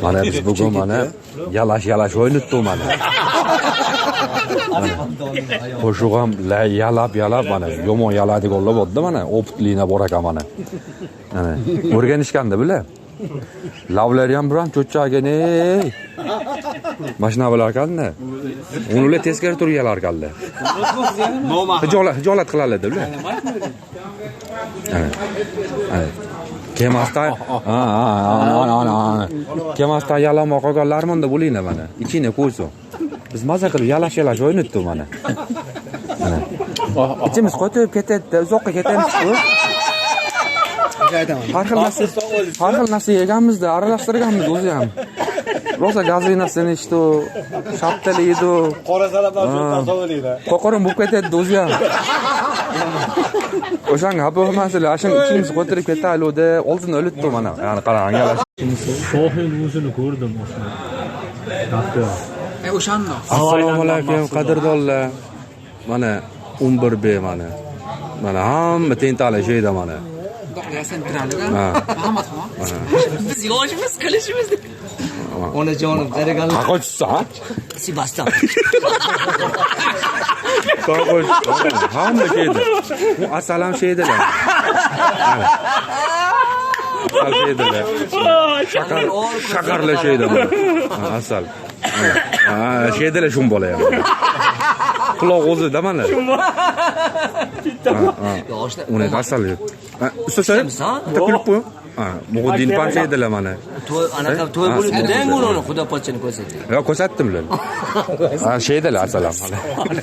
Mana biz bugun mana yalash o'ynatdik mana. Qo'shuq ham yalab mana yomon yaladiganlar bo'ldi mana, opitliğine bor ekan mana. Mana o'rganishganda bile. Lavlari ham biram cho'chchagan ey. Mashina bo'lar ekanda. Uni ular teskari turib yalar ekanlar. Hijolat qilarlar-da ular. Kemasda Kemasda yalamoq qolganlarmanda bo'linglar mana. Ichine qo'ysin. Biz maza qilib yalash o'ynatdik mana. Mana. Ichimiz qotib ketadi, uzoqqa ketamiz-ku. Har xil narsa yeganmizda, aralashtirganmiz o'zi ham. Rosa gazinasini ichdi, shaptali yedi. Qora salablar to'g'rilaydi. Qo'qorin bo'lib ketadi o'zi ham. O'shanga hapa masala, ashun ichimiz qotirib ketaylik-da, oldin o'litdi mana. Ya'ni qarang, yalash. Shohin o'zini ko'rdim o'shani. O'shanda. Assalomu alaykum, qadrdonlar. Mana 11B mana. Mana hamma tentalashaydi mana. Biz yoshimiz qilishimiz. Onajonim, daraganlar. Qo'ysa? Sibastan. Qo'y. Hamma keldi. Bu asalam şeydilar. Asal şeydilar. Shakarla şeydi mana. Asal. Şeydilar shum bola ham. Quloq o'zida mana. Uni asal yo'q. Ustosa, kulib qo'y. Muhaddin pancha edilar mana. Anaqa to'y bo'libdi-da, uni xudo pochchani ko'rsatdi. Yo, ko'rsatdim ular. Şeydilar asalam.